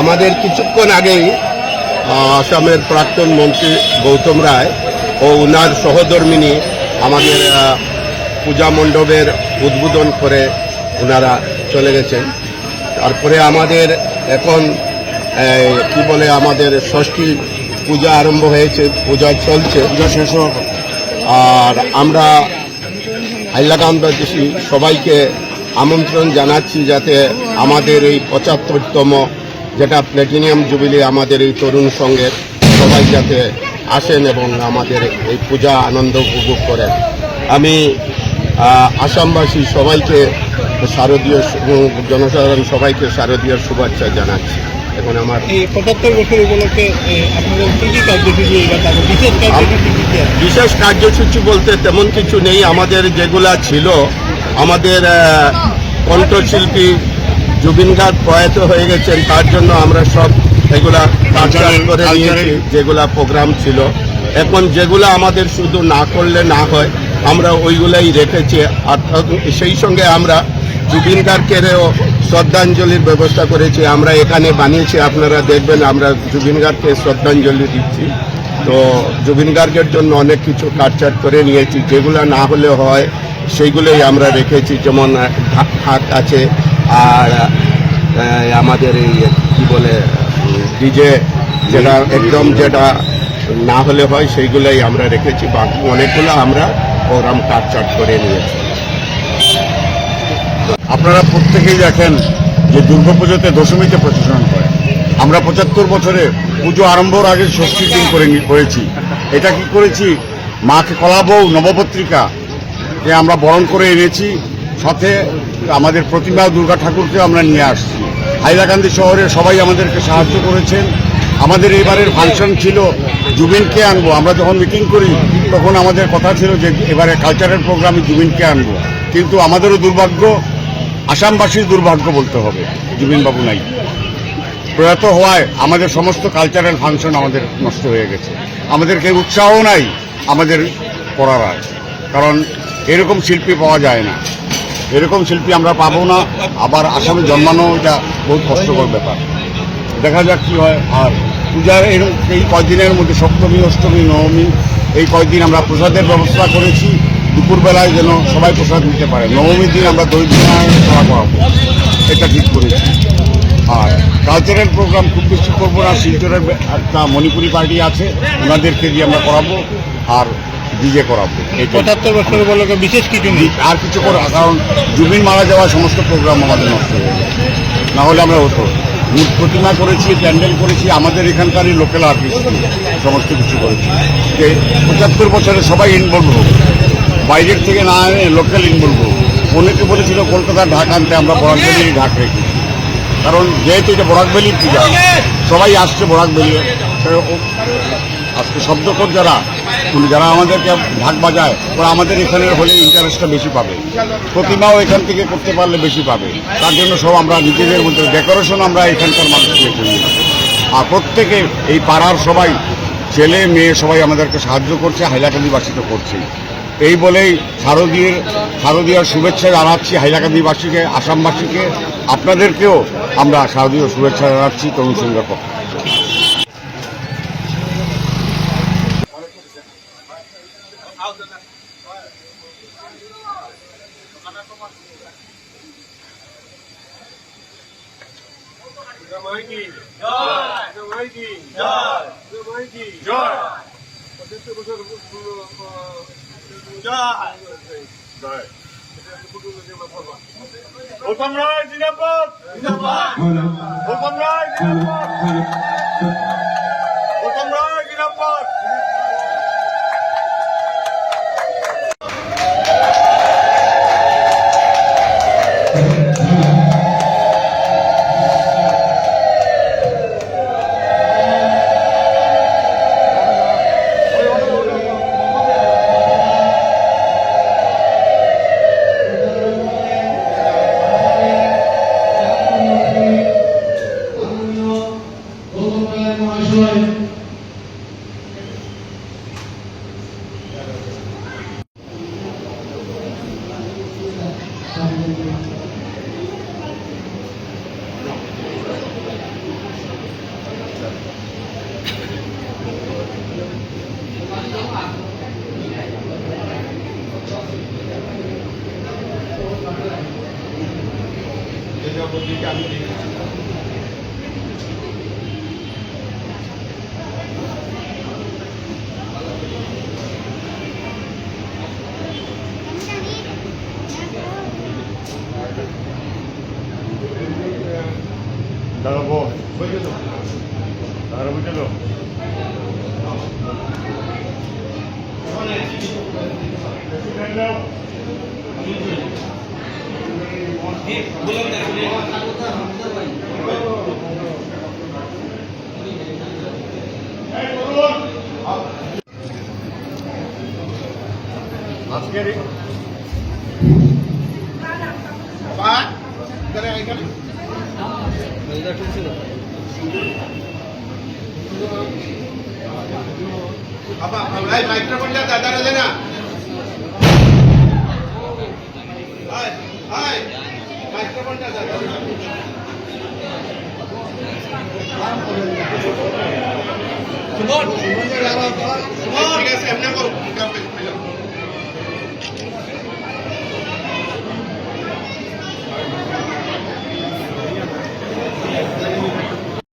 আমাদের কিছুক্ষণ আগেই আসামের প্রাক্তন মন্ত্রী গৌতম রায় ও উনার সহধর্মিনী আমাদের পূজা মণ্ডপের উদ্বোধন করে ওনারা চলে গেছেন। তারপরে আমাদের এখন কি বলে আমাদের ষষ্ঠী পূজা আরম্ভ হয়েছে, পূজা চলছে, পূজা শেষ হওয়ার। আর আমরা হাইলাকান্দিবাসী সবাইকে আমন্ত্রণ জানাচ্ছি যাতে আমাদের এই ৭৫তম যেটা প্ল্যাটিনিয়াম জুবিলি আমাদের এই তরুণ সংঘের সবাই যাতে আসেন এবং আমাদের এই পূজা আনন্দ উপভোগ করেন। আমি আসামবাসী সবাইকে শারদীয় জনসাধারণ সবাইকে শারদীয় শুভেচ্ছা জানাচ্ছি। এখন আমার এই ৭৫ বছর উপলক্ষে আপনাদের কি কি কার্যসূচি, বিশেষ কার্যসূচি বলতে তেমন কিছু নেই। আমাদের যেগুলা ছিল, আমাদের কণ্ঠশিল্পী জুবিন গার্গ প্রয়াত হয়ে গেছেন, তার জন্য আমরা সব এগুলা কালচার করে নিয়েছি যেগুলা প্রোগ্রাম ছিল। এখন যেগুলা আমাদের শুধু না করলে না হয় আমরা ওইগুলাই রেখেছি। আর সেই সঙ্গে আমরা জুবিন গার্গেরও শ্রদ্ধাঞ্জলির ব্যবস্থা করেছি, আমরা এখানে বানিয়েছি, আপনারা দেখবেন আমরা জুবিন গার্গকে শ্রদ্ধাঞ্জলি দিচ্ছি। তো জুবিন গার্গের জন্য অনেক কিছু কাটচাট করে নিয়েছি, যেগুলো না হলে হয় সেইগুলোই আমরা রেখেছি। যেমন ঢাক আছে, আর আমাদের এই কি বলে ডিজে যেটা একদম যেটা না হলে হয় সেইগুলোই আমরা রেখেছি। বাকি অনেকগুলো আমরা প্রোগ্রাম কাটচাট করে নিয়েছি। আপনারা প্রত্যেকেই দেখেন যে দুর্গাপুজোতে দশমীতে প্রচেশন করে। আমরা ৭৫ বছরে পুজো আরম্ভর আগে ষষ্ঠীর দিন করেছি। এটা কি করেছি, মাকে কলাবউ নবপত্রিকাকে আমরা বরণ করে এনেছি, সাথে আমাদের প্রতিমা দুর্গা ঠাকুরকে আমরা নিয়ে আসছি। হাইলাকান্দি শহরে সবাই আমাদেরকে সাহায্য করেছেন। আমাদের এবারের ফাংশন ছিল জুবিনকে আনবো। আমরা যখন মিটিং করি তখন আমাদের কথা ছিল যে এবারে কালচারাল প্রোগ্রামে জুবিনকে আনবো, কিন্তু আমাদেরও দুর্ভাগ্য, আসামবাসীর দুর্ভাগ্য বলতে হবে, জুবিনবাবু নাই। প্রয়াত হওয়ায় আমাদের সমস্ত কালচারাল ফাংশন আমাদের নষ্ট হয়ে গেছে। আমাদেরকে উৎসাহ নাই আমাদের করার, কারণ এরকম শিল্পী পাওয়া যায় না, এরকম শিল্পী আমরা পাবো না। আবার আসামে জন্মানো এটা বহুত কষ্টকর ব্যাপার। দেখা যাক কী হয়। আর পূজার এই কয়দিনের মধ্যে সপ্তমী, অষ্টমী, নবমী, এই কয়দিন আমরা প্রসাদের ব্যবস্থা করেছি, দুপুরবেলায় যেন সবাই প্রসাদ নিতে পারে। নবমীর দিন আমরা দই খাওয়া করাবো, এটা ঠিক করেছি। আর কালচারাল প্রোগ্রাম খুব বেশি করবো না। শিলচরের একটা মণিপুরি পার্টি আছে, ওনাদেরকে দিয়ে আমরা করাবো, আর ডিজে করাবো। এই ৭৫ বছর উপলক্ষে বিশেষ কিছু নেই, আর কিছু করা, কারণ জুবিন মারা যাওয়া সমস্ত প্রোগ্রাম আমাদের নষ্ট হয়ে গেছে, না হলে আমরা হতো। মূর্তি প্রতিমা করেছি, প্যান্ডেল করেছি, আমাদের এখানকারই লোকাল আর্টিস্ট সমস্ত কিছু করেছি। যে ৭৫ বছরে সবাই ইনভলভ হোক, বাইরের থেকে না এনে লোকাল ইনভলভ হোক। অনেকে বলেছিল কলকাতার ঢাক আনতে, আমরা বরাকভ্যালির ঢাক রেখেছি, কারণ যেহেতু এটা বরাকভ্যালির পূজা, সবাই আসছে বরাকভ্যালি। আজকে শব্দকর যারা আমাদেরকে ঢাক বাজায়, ওরা আমাদের এখানে হলে ইন্টারেস্টটা বেশি পাবে, প্রতিমাও এখান থেকে করতে পারলে বেশি পাবে। তার জন্য সব আমরা নিজেদের মধ্যে ডেকোরেশন আমরা এখানকার মানুষকে করি। আর প্রত্যেকে এই পাড়ার সবাই, ছেলে মেয়ে সবাই আমাদেরকে সাহায্য করছে, হাইলাকান্দিবাসীকে করছে। এই বলেই শারদীয়ার শুভেচ্ছা জানাচ্ছি হাইলাকান্দিবাসীকে, আসামবাসীকে, আপনাদেরকেও আমরা শারদীয় শুভেচ্ছা জানাচ্ছি তরুণ সংঘের পক্ষে। গৌতম রায় জিন্দাবাদ, গৌতম রায় জিন্দাবাদ, গৌতম রায় জিন্দাবাদ। দাঁড়াবো দাঁড়াবো বুঝলো আজকের মাইক্রোফোনটা দাদা না মাইক্রোফোনটা দাদা ঠিক আছে এমনি করো